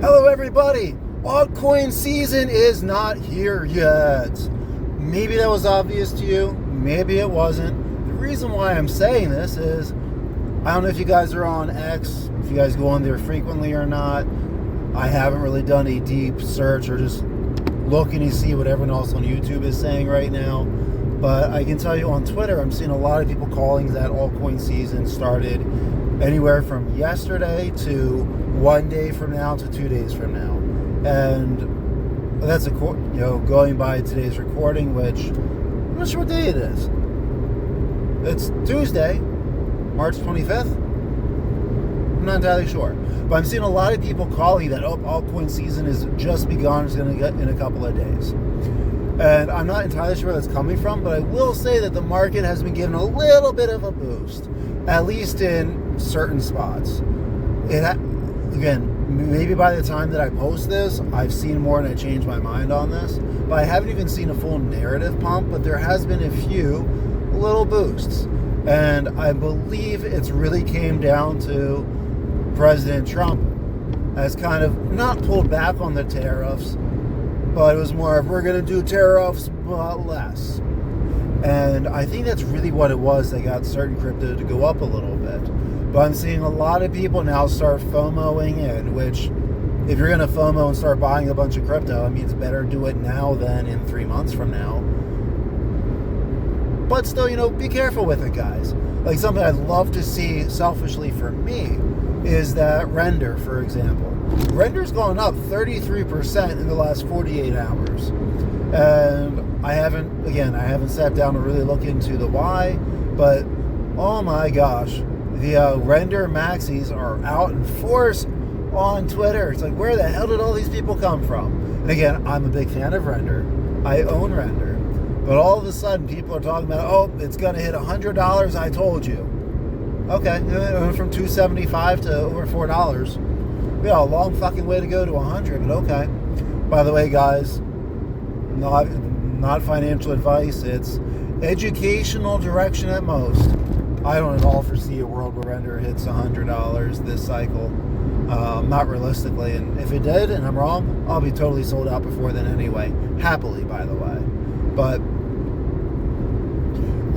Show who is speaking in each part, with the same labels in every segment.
Speaker 1: Hello everybody! Altcoin season is not here yet. Maybe that was obvious to you, maybe it wasn't. The reason why I'm saying this is, I don't know if you guys are on X, if you guys go on there frequently or not. I haven't really done a deep search or just looking to see what everyone else on YouTube is saying right now. But I can tell you on Twitter, I'm seeing a lot of people calling that altcoin season started anywhere from yesterday to 1 day from now to 2 days from now. And that's going by today's recording, which I'm not sure what day it is. It's Tuesday, March 25th. I'm not entirely sure. But I'm seeing a lot of people calling that altcoin season is just begun. It's going to get in a couple of days. And I'm not entirely sure where that's coming from, but I will say that the market has been given a little bit of a boost, at least in certain spots. Again, maybe by the time that I post this, I've seen more and I changed my mind on this. But I haven't even seen a full narrative pump, but there has been a few little boosts. And I believe it's really came down to President Trump has kind of not pulled back on the tariffs, but it was more of, we're going to do tariffs, but less. And I think that's really what it was that got certain crypto to go up a little bit. But I'm seeing a lot of people now start FOMOing in, which if you're going to FOMO and start buying a bunch of crypto, I mean, it's better do it now than in 3 months from now. But still, be careful with it, guys. Like, something I'd love to see selfishly for me is that render, for example. Render's gone up 33% in the last 48 hours. And I haven't sat down to really look into the why, but oh my gosh, the render maxis are out in force on Twitter. It's like, where the hell did all these people come from? And again, I'm a big fan of render. I own render. But all of a sudden, people are talking about, it's going to hit $100, I told you. Okay, it went from $2.75 to over $4. A long fucking way to go to 100, but okay. By the way, guys, not financial advice, it's educational direction at most. I don't at all foresee a world where render hits $100 this cycle. Not realistically, and if it did, and I'm wrong, I'll be totally sold out before then anyway. Happily, by the way. But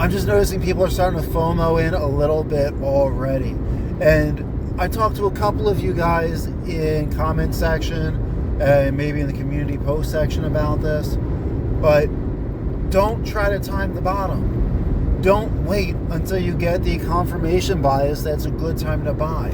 Speaker 1: I'm just noticing people are starting to FOMO in a little bit already. And I talked to a couple of you guys in comment section and maybe in the community post section about this. But don't try to time the bottom. Don't wait until you get the confirmation bias that's a good time to buy.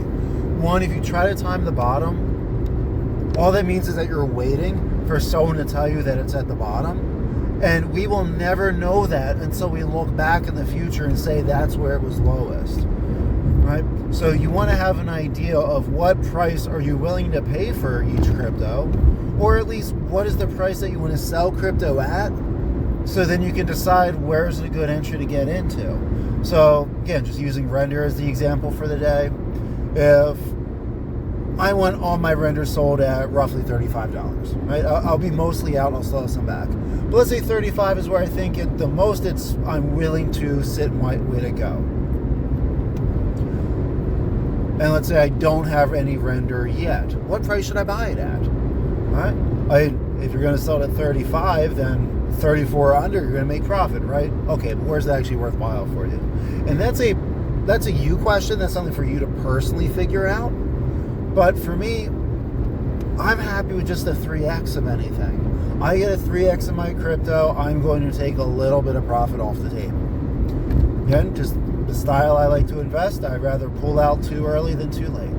Speaker 1: One, if you try to time the bottom, all that means is that you're waiting for someone to tell you that it's at the bottom. And we will never know that until we look back in the future and say that's where it was lowest. Right? So you want to have an idea of what price are you willing to pay for each crypto, or at least what is the price that you want to sell crypto at, so then you can decide where's a good entry to get into. So again, just using render as the example for the day, if I want all my renders sold at roughly $35, right? I'll be mostly out, I'll still have some back. But let's say 35 is where I think the most I'm willing to sit and wait to go. And let's say I don't have any render yet. What price should I buy it at? Right? If you're going to sell it at 35, then 34 or under, you're going to make profit, right? Okay, but where's that actually worthwhile for you? And that's a you question. That's something for you to personally figure out. But for me, I'm happy with just a 3x of anything. I get a 3x of my crypto, I'm going to take a little bit of profit off the table. Again, just the style I like to invest, I'd rather pull out too early than too late.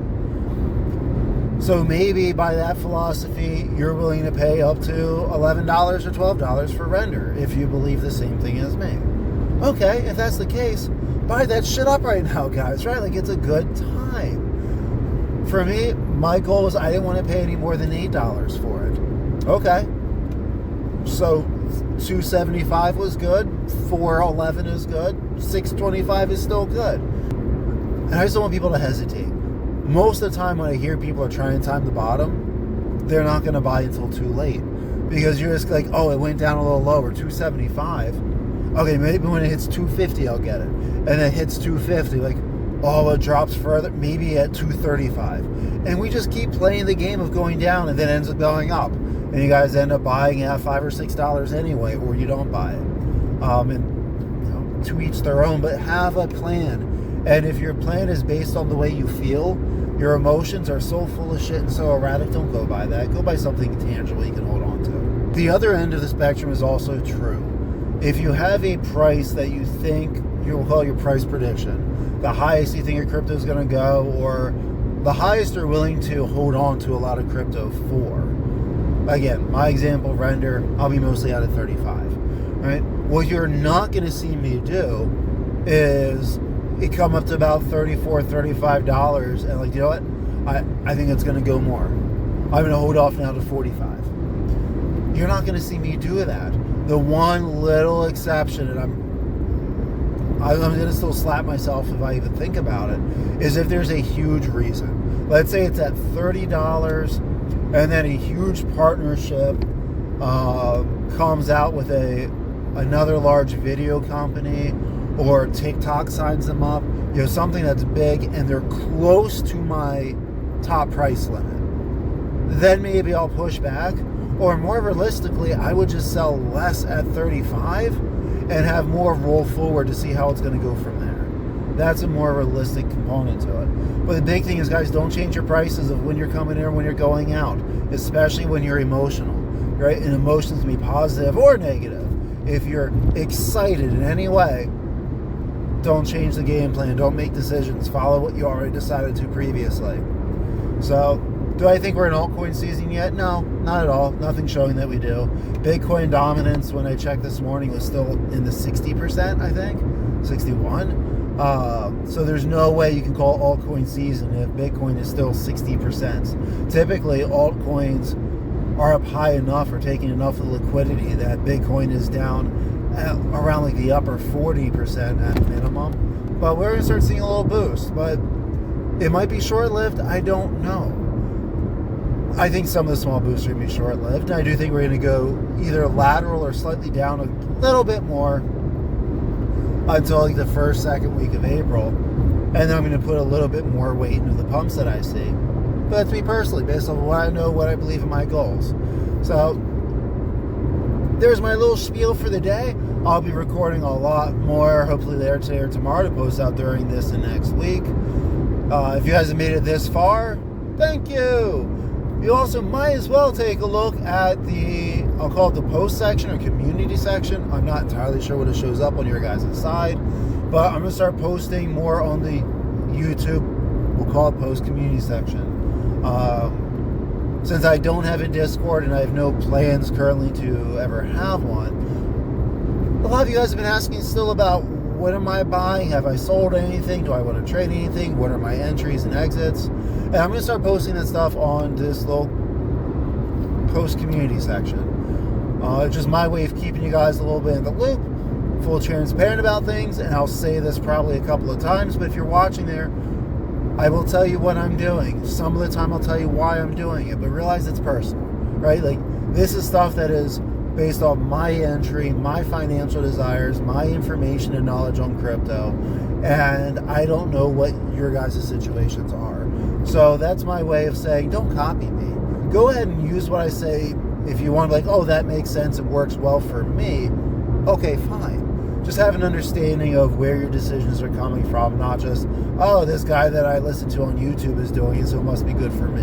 Speaker 1: So maybe by that philosophy, you're willing to pay up to $11 or $12 for render if you believe the same thing as me. Okay, if that's the case, buy that shit up right now, guys, right? Like, it's a good time. For me, my goal was I didn't want to pay any more than $8 for it. Okay. So $2.75 was good, $4.11 is good, $6.25 is still good. And I just don't want people to hesitate. Most of the time when I hear people are trying to time the bottom, they're not going to buy until too late. Because you're just like, it went down a little lower, $2.75. Okay, maybe when it hits $2.50 I'll get it. And it hits $2.50, like, Oh, it drops further, maybe at 235. And we just keep playing the game of going down and then ends up going up. And you guys end up buying at $5 or $6 anyway, or you don't buy it. And to each their own, but have a plan. And if your plan is based on the way you feel, your emotions are so full of shit and so erratic, don't go by that. Go by something tangible you can hold on to. The other end of the spectrum is also true. If you have a price that you think, you'll call your price prediction, the highest you think your crypto is going to go, or the highest you're willing to hold on to a lot of crypto for. Again, my example, render, I'll be mostly out at 35. Right? What you're not going to see me do is it come up to about $34, $35, and like, you know what? I think it's going to go more. I'm going to hold off now to 45. You're not going to see me do that. The one little exception, and I'm going to still slap myself if I even think about it, is if there's a huge reason. Let's say it's at $30, and then a huge partnership comes out with another large video company, or TikTok signs them up, something that's big, and they're close to my top price limit. Then maybe I'll push back. Or more realistically, I would just sell less at 35 and have more roll forward to see how it's going to go from there. That's a more realistic component to it. But the big thing is, guys, don't change your prices of when you're coming in or when you're going out, especially when you're emotional, right? And emotions can be positive or negative. If you're excited in any way, don't change the game plan. Don't make decisions. Follow what you already decided to previously. So, do I think we're in altcoin season yet? No, not at all. Nothing showing that we do. Bitcoin dominance, when I checked this morning, was still in the 60%, I think. 61. So there's no way you can call altcoin season if Bitcoin is still 60%. Typically, altcoins are up high enough or taking enough of the liquidity that Bitcoin is down at around like the upper 40% at minimum. But we're going to start seeing a little boost. But it might be short-lived. I don't know. I think some of the small boosts are going to be short-lived. And I do think we're going to go either lateral or slightly down a little bit more until like the first, second week of April. And then I'm going to put a little bit more weight into the pumps that I see. But that's me personally, based on what I know, what I believe in my goals. So there's my little spiel for the day. I'll be recording a lot more, hopefully later today or tomorrow, to post out during this and next week. If you guys have made it this far, thank you. You also might as well take a look at I'll call it the post section or community section. I'm not entirely sure what it shows up on your guys' side, but I'm going to start posting more on the YouTube, we'll call it post community section. Since I don't have a Discord and I have no plans currently to ever have one, a lot of you guys have been asking still about what am I buying? Have I sold anything? Do I want to trade anything? What are my entries and exits? And I'm going to start posting that stuff on this little post community section. It's just my way of keeping you guys a little bit in the loop, full transparent about things, and I'll say this probably a couple of times, but if you're watching there, I will tell you what I'm doing. Some of the time I'll tell you why I'm doing it, but realize it's personal, right? Like, this is stuff that is based on my entry, my financial desires, my information and knowledge on crypto, and I don't know what your guys' situations are. So that's my way of saying, don't copy me. Go ahead and use what I say if you want, like, oh, that makes sense, it works well for me. Okay, fine. Just have an understanding of where your decisions are coming from, not just, oh, this guy that I listen to on YouTube is doing it, so it must be good for me.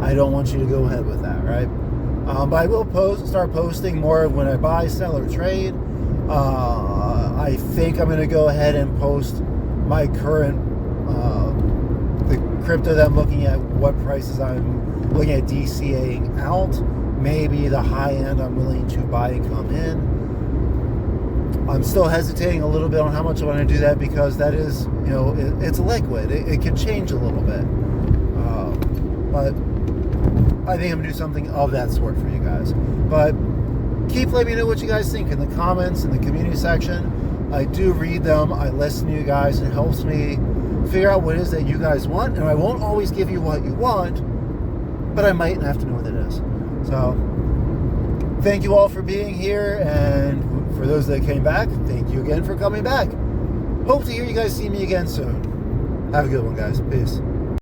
Speaker 1: I don't want you to go ahead with that, right? But I will start posting more when I buy, sell, or trade. I think I'm going to go ahead and post my current, the crypto that I'm looking at, what prices I'm looking at DCAing out. Maybe the high end I'm willing to buy and come in. I'm still hesitating a little bit on how much I want to do that because that is, it's liquid. It can change a little bit. But I think I'm going to do something of that sort for you guys. But keep letting me know what you guys think in the comments, in the community section. I do read them. I listen to you guys. It helps me figure out what it is that you guys want. And I won't always give you what you want, but I might have to know what it is. So thank you all for being here. And for those that came back, thank you again for coming back. Hope to hear you guys see me again soon. Have a good one, guys. Peace.